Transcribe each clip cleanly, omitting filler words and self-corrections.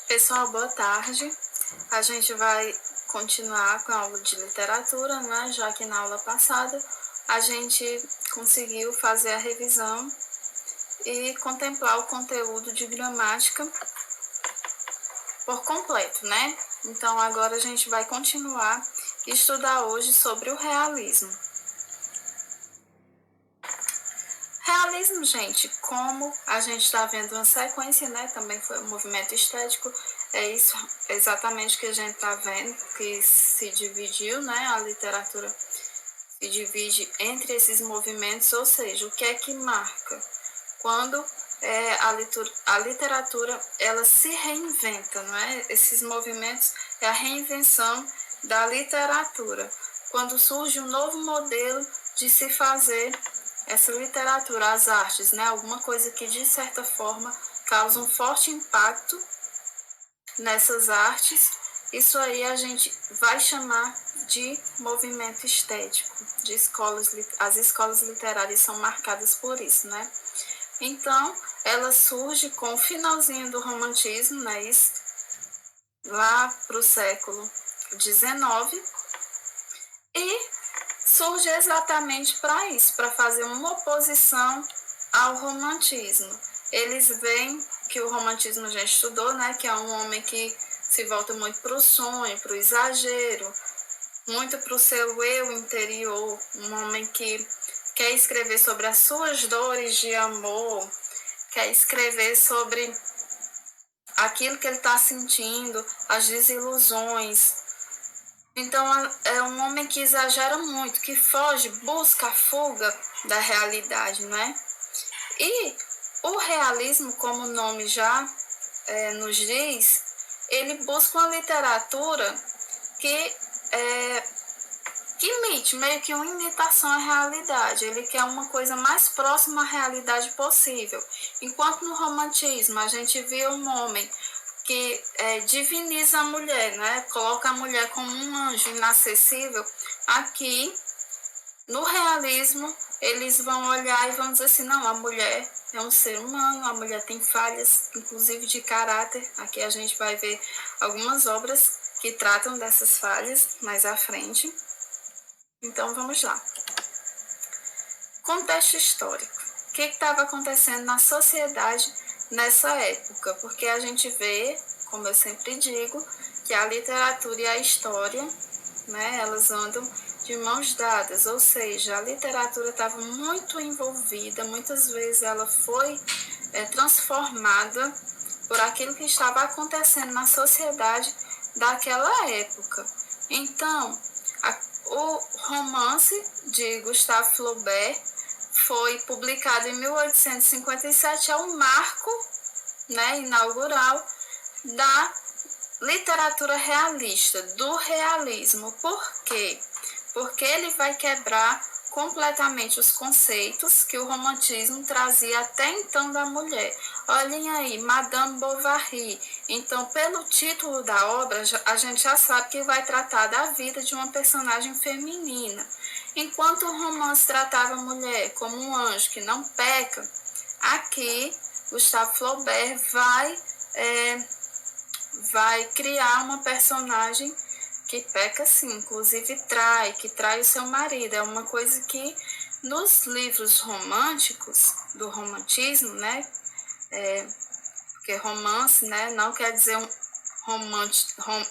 Pessoal, boa tarde. A gente vai continuar com a aula de literatura, né? Já que na aula passada a gente conseguiu fazer a revisão e contemplar o conteúdo de gramática por completo, né? Então agora a gente vai continuar e estudar hoje sobre o realismo. Realismo, gente, como a gente está vendo uma sequência, né? Também foi um movimento estético, é isso exatamente que a gente está vendo, que se dividiu, né? A literatura se divide entre esses movimentos, ou seja, o que é que marca? Quando a literatura ela se reinventa, não é? Esses movimentos é a reinvenção da literatura. Quando surge um novo modelo de se fazer essa literatura, as artes, né? Alguma coisa que de certa forma causa um forte impacto nessas artes. Isso aí a gente vai chamar de movimento estético, de escolas, as escolas literárias são marcadas por isso, né? Então, ela surge com o finalzinho do romantismo, né? Isso, lá para o século XIX, e surge exatamente para isso, para fazer uma oposição ao romantismo. Eles veem que o romantismo a gente estudou, né? Que é um homem que se volta muito para o sonho, para o exagero, muito para o seu eu interior, um homem que quer escrever sobre as suas dores de amor, quer escrever sobre aquilo que ele está sentindo, as desilusões. Então é um homem que exagera muito, que foge, busca a fuga da realidade, né? E o realismo, como o nome já nos diz, ele busca uma literatura que imite, meio que uma imitação à realidade. Ele quer uma coisa mais próxima à realidade possível. Enquanto no romantismo a gente vê um homem que diviniza a mulher, né? Coloca a mulher como um anjo inacessível. Aqui, no realismo, eles vão olhar e vão dizer assim, não, a mulher é um ser humano, a mulher tem falhas, inclusive de caráter. Aqui a gente vai ver algumas obras que tratam dessas falhas mais à frente. Então, vamos lá. Contexto histórico. O que estava acontecendo na sociedade nessa época? Porque a gente vê, como eu sempre digo, que a literatura e a história, né, elas andam de mãos dadas, ou seja, a literatura estava muito envolvida, muitas vezes ela foi transformada por aquilo que estava acontecendo na sociedade daquela época. Então, o romance de Gustave Flaubert foi publicado em 1857, é um marco, né, inaugural da literatura realista, do realismo. Por quê? Porque ele vai quebrar completamente os conceitos que o romantismo trazia até então da mulher. Olhem aí, Madame Bovary. Então, pelo título da obra, a gente já sabe que vai tratar da vida de uma personagem feminina. Enquanto o romance tratava a mulher como um anjo que não peca, aqui Gustave Flaubert vai criar uma personagem que peca sim, inclusive que trai o seu marido. É uma coisa que nos livros românticos, do romantismo, né? Porque romance, né, não quer dizer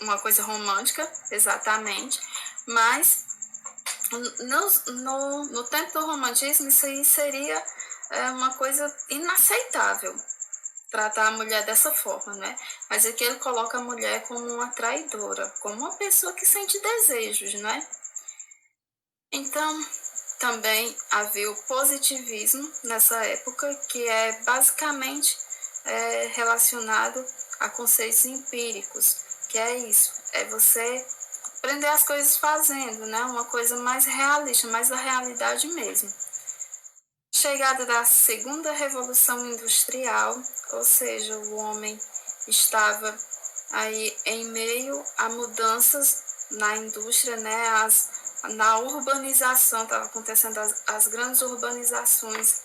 uma coisa romântica, exatamente, mas no tempo do romantismo isso aí seria uma coisa inaceitável, tratar a mulher dessa forma, né? Mas aqui ele coloca a mulher como uma traidora, como uma pessoa que sente desejos, né? Então, também havia o positivismo nessa época, que é basicamente relacionado a conceitos empíricos, que é isso, é você aprender as coisas fazendo, né? Uma coisa mais realista, mais da realidade mesmo. Chegada da segunda revolução industrial, ou seja, o homem estava aí em meio a mudanças na indústria, né? Na urbanização, estava acontecendo as grandes urbanizações.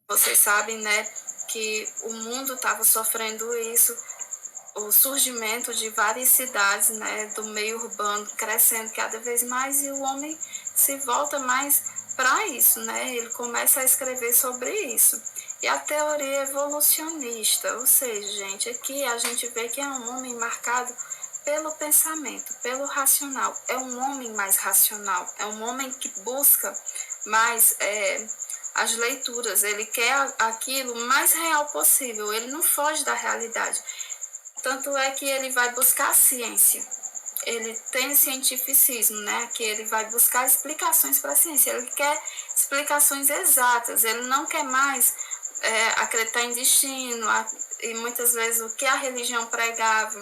Vocês sabem, né, que o mundo estava sofrendo isso, o surgimento de várias cidades, né, do meio urbano crescendo cada vez mais e o homem se volta mais para isso, né? Ele começa a escrever sobre isso. E a teoria evolucionista, ou seja, gente, aqui a gente vê que é um homem marcado pelo pensamento, pelo racional. É um homem mais racional, é um homem que busca mais as leituras, ele quer aquilo mais real possível, ele não foge da realidade. Tanto é que ele vai buscar a ciência. Ele tem cientificismo, né? Que ele vai buscar explicações para a ciência. Ele quer explicações exatas. Ele não quer mais acreditar em destino e muitas vezes o que a religião pregava.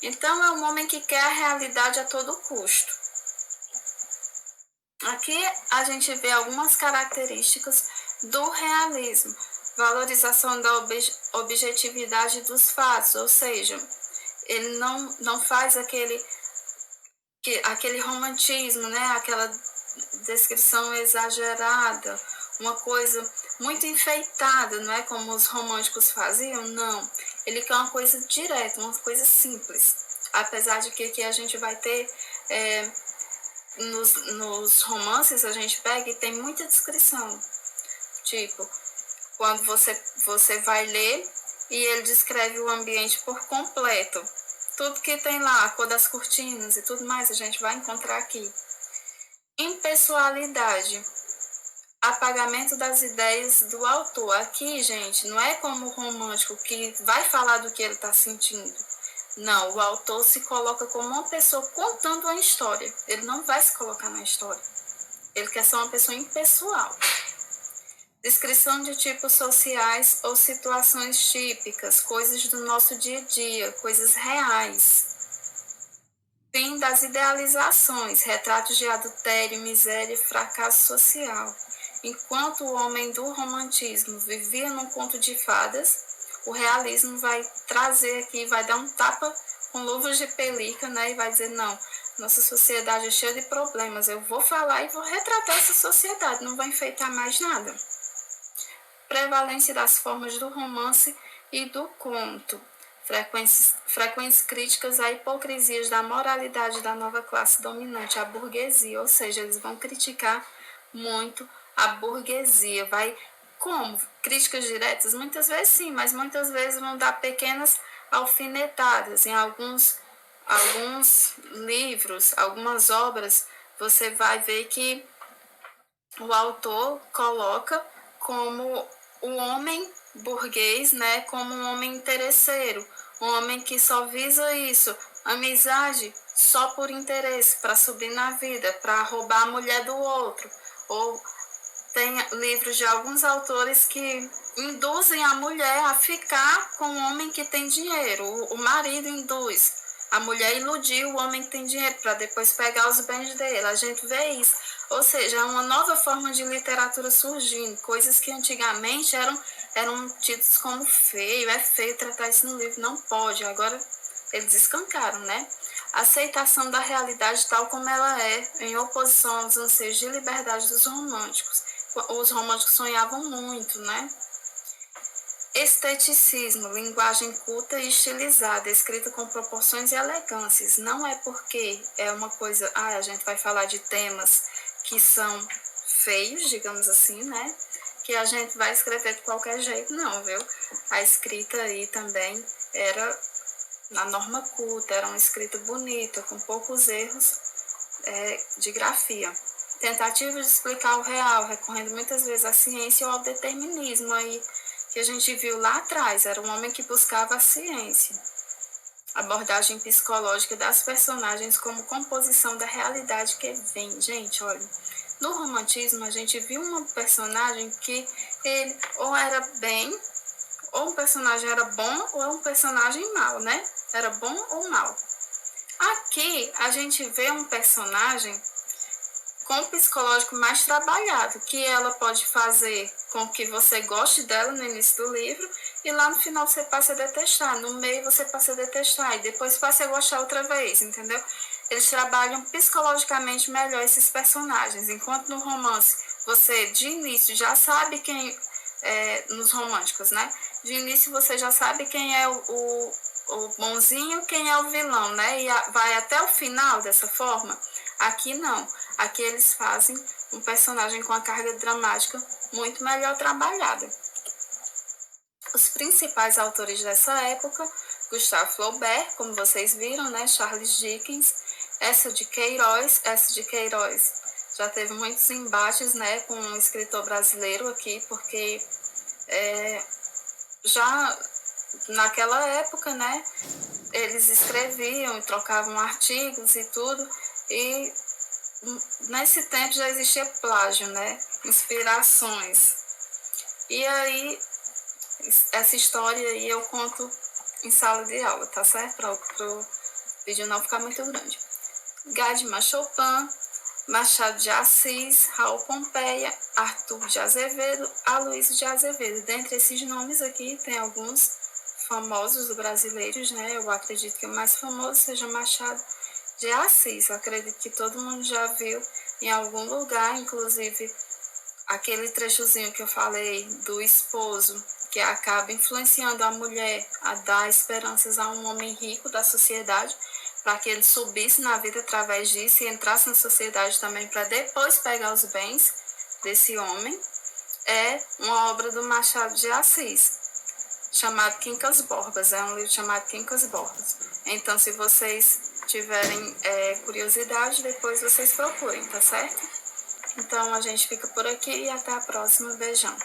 Então é um homem que quer a realidade a todo custo. Aqui a gente vê algumas características do realismo. Valorização da objetividade dos fatos, ou seja, ele não faz aquele romantismo, né? Aquela descrição exagerada, uma coisa muito enfeitada, não é como os românticos faziam, não. Ele quer uma coisa direta, uma coisa simples. Apesar de que aqui a gente vai ter, nos romances a gente pega e tem muita descrição. Tipo, quando você vai ler e ele descreve o ambiente por completo. Tudo que tem lá, a cor das cortinas e tudo mais, a gente vai encontrar aqui. Impessoalidade. Apagamento das ideias do autor. Aqui, gente, não é como o romântico que vai falar do que ele está sentindo. Não, o autor se coloca como uma pessoa contando uma história. Ele não vai se colocar na história. Ele quer ser uma pessoa impessoal. Descrição de tipos sociais ou situações típicas, coisas do nosso dia a dia, coisas reais. Fim das idealizações, retratos de adultério, miséria e fracasso social. Enquanto o homem do romantismo vivia num conto de fadas, o realismo vai trazer aqui, vai dar um tapa com luvas de pelica, né? E vai dizer, não, nossa sociedade é cheia de problemas, eu vou falar e vou retratar essa sociedade, não vou enfeitar mais nada. Prevalência das formas do romance e do conto. Frequentes críticas a hipocrisias da moralidade da nova classe dominante, a burguesia, ou seja, eles vão criticar muito a burguesia. Como? Críticas diretas? Muitas vezes sim, mas muitas vezes vão dar pequenas alfinetadas. Em alguns livros, algumas obras, você vai ver que o autor coloca como o homem burguês, né, como um homem interesseiro, um homem que só visa isso, amizade só por interesse, para subir na vida, para roubar a mulher do outro. Ou tem livros de alguns autores que induzem a mulher a ficar com o homem que tem dinheiro. O marido induz a mulher a iludir o homem que tem dinheiro para depois pegar os bens dele. A gente vê isso. Ou seja, é uma nova forma de literatura surgindo. Coisas que antigamente eram tidos como feio. É feio tratar isso no livro, não pode. Agora eles escancaram, né? Aceitação da realidade tal como ela é, em oposição aos anseios de liberdade dos românticos. Os românticos sonhavam muito, né? Esteticismo, linguagem culta e estilizada, escrita com proporções e elegâncias. Não é porque é uma coisa, a gente vai falar de temas que são feios, digamos assim, né? Que a gente vai escrever de qualquer jeito, não, viu? A escrita aí também era na norma culta, era uma escrita bonita, com poucos erros de grafia. Tentativa de explicar o real, recorrendo muitas vezes à ciência ou ao determinismo aí, que a gente viu lá atrás, era um homem que buscava a ciência. Abordagem psicológica das personagens como composição da realidade que vem. Gente, olha, no romantismo a gente viu uma personagem que ele ou era bem, ou um personagem era bom, ou um personagem mau, né? Era bom ou mau. Aqui a gente vê um personagem com o psicológico mais trabalhado, que ela pode fazer com que você goste dela no início do livro e lá no final você passe a detestar, no meio você passe a detestar e depois passe a gostar outra vez, entendeu? Eles trabalham psicologicamente melhor esses personagens, enquanto no romance você de início já sabe quem nos românticos, né? De início você já sabe quem é o o bonzinho, quem é o vilão, né? E vai até o final dessa forma. Aqui não. Aqui eles fazem um personagem com a carga dramática muito melhor trabalhada. Os principais autores dessa época, Gustave Flaubert, como vocês viram, né? Charles Dickens, essa de Queiroz já teve muitos embates, né, com um escritor brasileiro aqui, porque já naquela época, né, eles escreviam e trocavam artigos e tudo, e nesse tempo já existia plágio, né, inspirações. E aí, essa história aí eu conto em sala de aula, tá certo? Para o vídeo não ficar muito grande. Gadman Chopin, Machado de Assis, Raul Pompeia, Arthur de Azevedo, Aloysio de Azevedo. Dentre esses nomes aqui, tem alguns famosos brasileiros, né? Eu acredito que o mais famoso seja Machado de Assis. Eu acredito que todo mundo já viu em algum lugar, inclusive aquele trechozinho que eu falei do esposo, que acaba influenciando a mulher a dar esperanças a um homem rico da sociedade, para que ele subisse na vida através disso e entrasse na sociedade também para depois pegar os bens desse homem, é uma obra do Machado de Assis, chamado Quincas Borba. É um livro chamado Quincas Borba. Então, se vocês tiverem curiosidade, depois vocês procurem, tá certo? Então, a gente fica por aqui e até a próxima. Beijão.